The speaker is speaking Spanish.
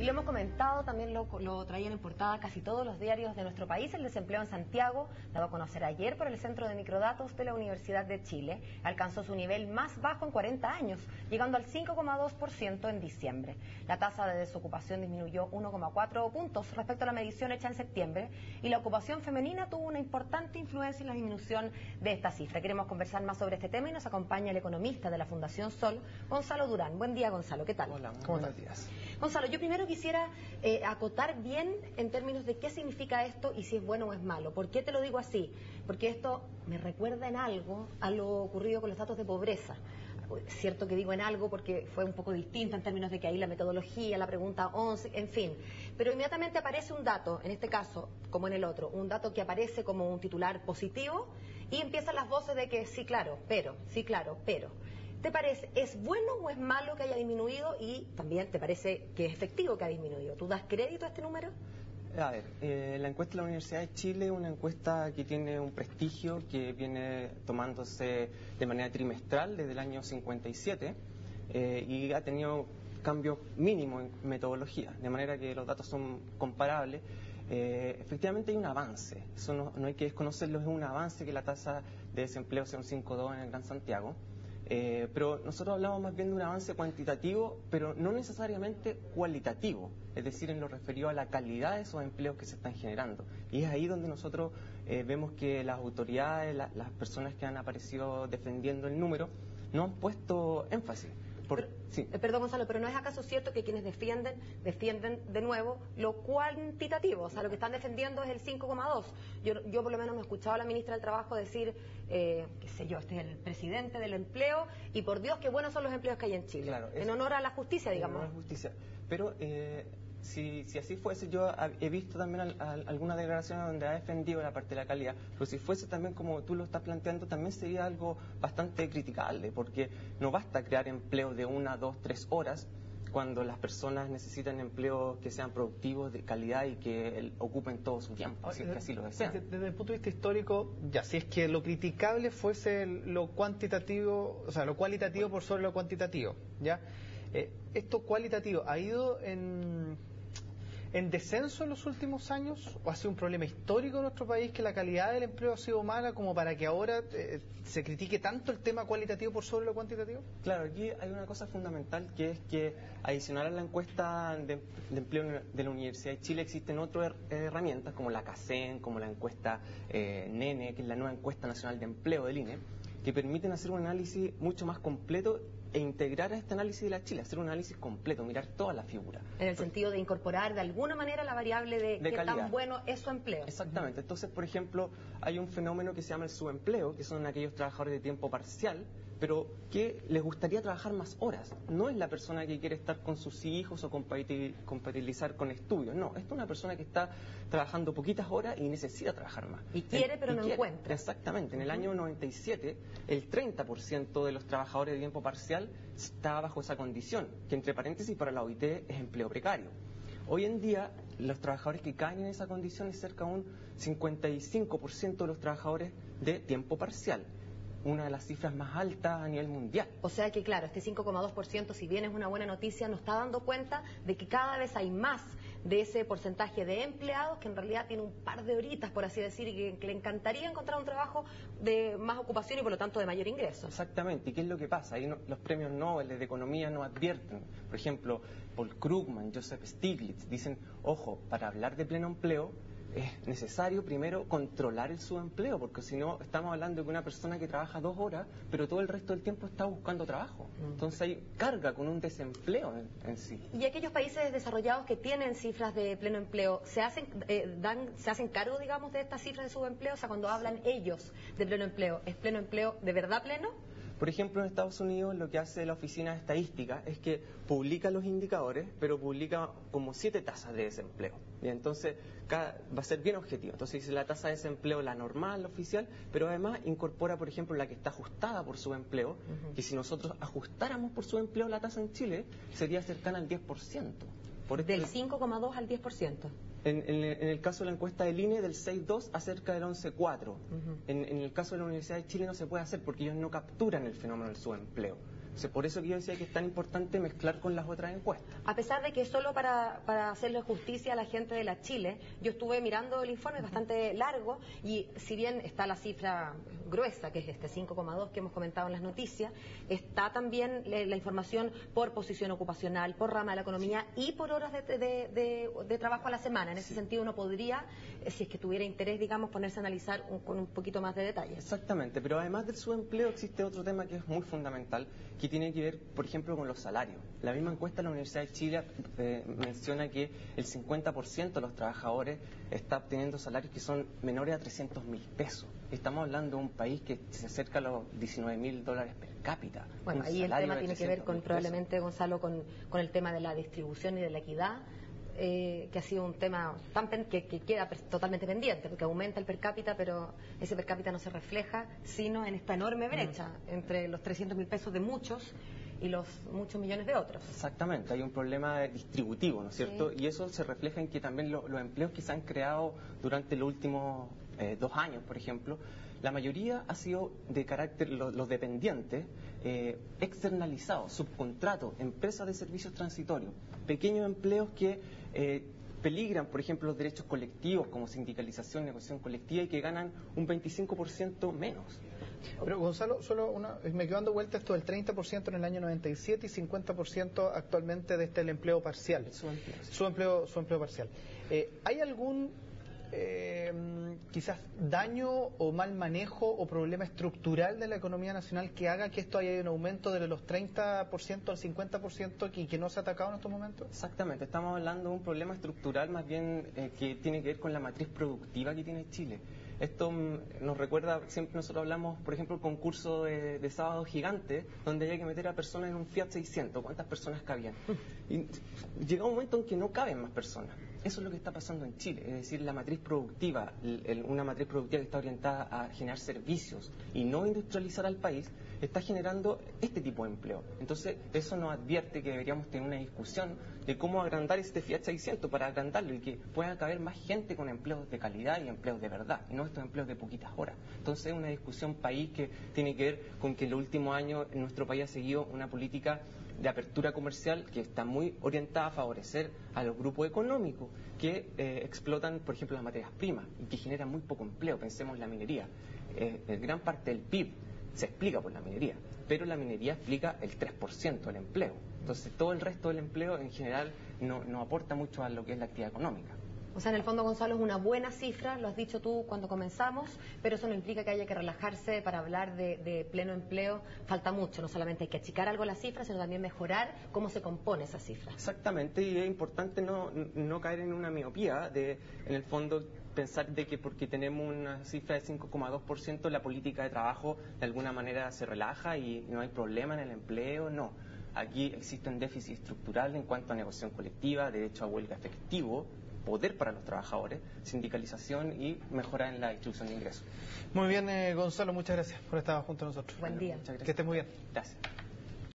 lo hemos comentado, también lo traían en portada casi todos los diarios de nuestro país. El desempleo en Santiago, dado a conocer ayer por el Centro de Microdatos de la Universidad de Chile, alcanzó su nivel más bajo en 40 años, llegando al 5,2% en diciembre. La tasa de desocupación disminuyó 1,4 puntos respecto a la medición hecha en septiembre, y la ocupación femenina tuvo una importante influencia en la disminución de esta cifra. Queremos conversar más sobre este tema y nos acompaña el economista de la Fundación Sol, Gonzalo Durán. Buen día, Gonzalo, ¿qué tal? Hola, buenos días. Gonzalo, yo primero quisiera acotar bien en términos de qué significa esto y si es bueno o es malo. ¿Por qué te lo digo así? Porque esto me recuerda en algo a lo ocurrido con los datos de pobreza. Es cierto que digo en algo porque fue un poco distinto en términos de que ahí la metodología, la pregunta 11, en fin. Pero inmediatamente aparece un dato, en este caso, como en el otro, un dato que aparece como un titular positivo y empiezan las voces de que sí, claro, pero, sí, claro, pero. ¿Te parece, es bueno o es malo que haya disminuido y también te parece que es efectivo que ha disminuido? ¿Tú das crédito a este número? A ver, la encuesta de la Universidad de Chile es una encuesta que tiene un prestigio que viene tomándose de manera trimestral desde el año 57 y ha tenido cambios mínimos en metodología, de manera que los datos son comparables. Efectivamente hay un avance, eso no hay que desconocerlo, es un avance que la tasa de desempleo sea un 5,2 en el Gran Santiago. Pero nosotros hablamos más bien de un avance cuantitativo, pero no necesariamente cualitativo, es decir, en lo referido a la calidad de esos empleos que se están generando. Y es ahí donde nosotros vemos que las autoridades, las personas que han aparecido defendiendo el número, no han puesto énfasis. Sí. Perdón, Gonzalo, pero ¿no es acaso cierto que quienes defienden de nuevo lo cuantitativo? O sea, lo que están defendiendo es el 5,2. Yo por lo menos me he escuchado a la ministra del Trabajo decir, qué sé yo, este es el presidente del empleo y por Dios qué buenos son los empleos que hay en Chile. Claro, en honor a la justicia, digamos. En honor a la justicia. Pero si así fuese, yo he visto también algunas declaraciones donde ha defendido la parte de la calidad, pero si fuese también como tú lo estás planteando, también sería algo bastante criticable, porque no basta crear empleos de 1, 2, 3 horas cuando las personas necesitan empleos que sean productivos, de calidad y que ocupen todo su tiempo, si es que así lo desean. Desde el punto de vista histórico, ya si es que lo criticable fuese lo cuantitativo, o sea, lo cualitativo por sobre lo cuantitativo, ¿ya? ¿Esto cualitativo ha ido en descenso en los últimos años o ha sido un problema histórico en nuestro país que la calidad del empleo ha sido mala como para que ahora se critique tanto el tema cualitativo por sobre lo cuantitativo? Claro, aquí hay una cosa fundamental que es que adicional a la encuesta de empleo de la Universidad de Chile existen otras herramientas como la CACEN, como la encuesta NENE, que es la nueva encuesta nacional de empleo del INE, que permiten hacer un análisis mucho más completo e integrar a este análisis de la Chile, hacer un análisis completo, mirar toda la figura. En el sentido de incorporar de alguna manera la variable de qué calidad. Tan bueno es su empleo. Exactamente. Entonces, por ejemplo, hay un fenómeno que se llama el subempleo, que son aquellos trabajadores de tiempo parcial, pero que les gustaría trabajar más horas. No es la persona que quiere estar con sus hijos o compatibilizar con estudios. No, esto es una persona que está trabajando poquitas horas y necesita trabajar más. Y quiere, pero no encuentra. Exactamente. En el año 97, el 30% de los trabajadores de tiempo parcial está bajo esa condición, que entre paréntesis para la OIT es empleo precario. Hoy en día, los trabajadores que caen en esa condición es cerca de un 55% de los trabajadores de tiempo parcial, una de las cifras más altas a nivel mundial. O sea que, claro, este 5,2%, si bien es una buena noticia, nos está dando cuenta de que cada vez hay más de ese porcentaje de empleados que en realidad tienen un par de horitas, por así decir, y que le encantaría encontrar un trabajo de más ocupación y por lo tanto de mayor ingreso. Exactamente. ¿Y qué es lo que pasa? Ahí los premios Nobel de Economía nos advierten. Por ejemplo, Paul Krugman, Joseph Stiglitz, dicen, ojo, para hablar de pleno empleo, es necesario primero controlar el subempleo, porque si no estamos hablando de una persona que trabaja 2 horas, pero todo el resto del tiempo está buscando trabajo. Entonces hay carga con un desempleo en sí. ¿Y aquellos países desarrollados que tienen cifras de pleno empleo, se hacen cargo, digamos, de estas cifras de subempleo? O sea, cuando hablan ellos de pleno empleo, ¿es pleno empleo de verdad pleno? Por ejemplo, en Estados Unidos lo que hace la Oficina de Estadística es que publica los indicadores, pero publica como 7 tasas de desempleo. Y entonces va a ser bien objetivo. Entonces dice la tasa de desempleo, la normal, la oficial, pero además incorpora, por ejemplo, la que está ajustada por subempleo, que si nosotros ajustáramos por subempleo la tasa en Chile, sería cercana al 10%. Del 5,2 al 10%. En el caso de la encuesta del INE, del 6,2 a cerca del 11,4. En el caso de la Universidad de Chile no se puede hacer porque ellos no capturan el fenómeno del subempleo. Entonces, por eso que yo decía que es tan importante mezclar con las otras encuestas. A pesar de que solo para hacerle justicia a la gente de la Chile, yo estuve mirando el informe bastante largo y si bien está la cifra gruesa, que es este 5,2 que hemos comentado en las noticias, está también la información por posición ocupacional, por rama de la economía y por horas de trabajo a la semana. En ese sentido uno podría, si es que tuviera interés, digamos, ponerse a analizar con un poquito más de detalle. Exactamente, pero además del subempleo existe otro tema que es muy fundamental, que tiene que ver, por ejemplo, con los salarios. La misma encuesta de la Universidad de Chile menciona que el 50% de los trabajadores está obteniendo salarios que son menores a 300.000 pesos. Estamos hablando de un país que se acerca a los $19.000 per cápita. Bueno, ahí el tema tiene que ver con, probablemente, Gonzalo, con el tema de la distribución y de la equidad, que ha sido un tema que queda totalmente pendiente, porque aumenta el per cápita, pero ese per cápita no se refleja sino en esta enorme brecha entre los 300.000 pesos de muchos y los muchos millones de otros. Exactamente, hay un problema distributivo, ¿no es cierto? Sí. Y eso se refleja en que también los empleos que se han creado durante los últimos 2 años, por ejemplo, la mayoría ha sido de carácter, los dependientes, externalizados, subcontratos, empresas de servicios transitorios, pequeños empleos que peligran, por ejemplo, los derechos colectivos como sindicalización, negociación colectiva y que ganan un 25% menos. Pero Gonzalo, me quedo dando vuelta esto del 30% en el año 97 y 50% actualmente de el empleo parcial. Su empleo parcial. ¿Hay algún quizás daño o mal manejo o problema estructural de la economía nacional que haga que esto haya un aumento de los 30% al 50% y que no se ha atacado en estos momentos? Exactamente, estamos hablando de un problema estructural más bien que tiene que ver con la matriz productiva que tiene Chile. Esto nos recuerda, siempre nosotros hablamos, por ejemplo, el concurso de Sábado Gigante, donde había que meter a personas en un Fiat 600. ¿Cuántas personas cabían? Y llega un momento en que no caben más personas. Eso es lo que está pasando en Chile, es decir, la matriz productiva, una matriz productiva que está orientada a generar servicios y no industrializar al país, está generando este tipo de empleo. Entonces, eso nos advierte que deberíamos tener una discusión de cómo agrandar este Fiat 600 para agrandarlo y que pueda caber más gente con empleos de calidad y empleos de verdad, y no estos empleos de poquitas horas. Entonces, es una discusión país que tiene que ver con que en los últimos años en nuestro país ha seguido una política de apertura comercial que está muy orientada a favorecer a los grupos económicos que explotan, por ejemplo, las materias primas y que generan muy poco empleo. Pensemos en la minería. Gran parte del PIB se explica por la minería, pero la minería explica el 3% del empleo. Entonces, todo el resto del empleo en general no aporta mucho a lo que es la actividad económica. O sea, en el fondo, Gonzalo, es una buena cifra, lo has dicho tú cuando comenzamos, pero eso no implica que haya que relajarse para hablar de pleno empleo. Falta mucho, no solamente hay que achicar algo las cifras, sino también mejorar cómo se compone esa cifra. Exactamente, y es importante no caer en una miopía en el fondo, pensar de que porque tenemos una cifra de 5,2%, la política de trabajo de alguna manera se relaja y no hay problema en el empleo. No. Aquí existe un déficit estructural en cuanto a negociación colectiva, derecho a huelga efectivo, poder para los trabajadores, sindicalización y mejora en la distribución de ingresos. Muy bien, Gonzalo, muchas gracias por estar junto a nosotros. Buen día. Muchas gracias. Que estés muy bien. Gracias.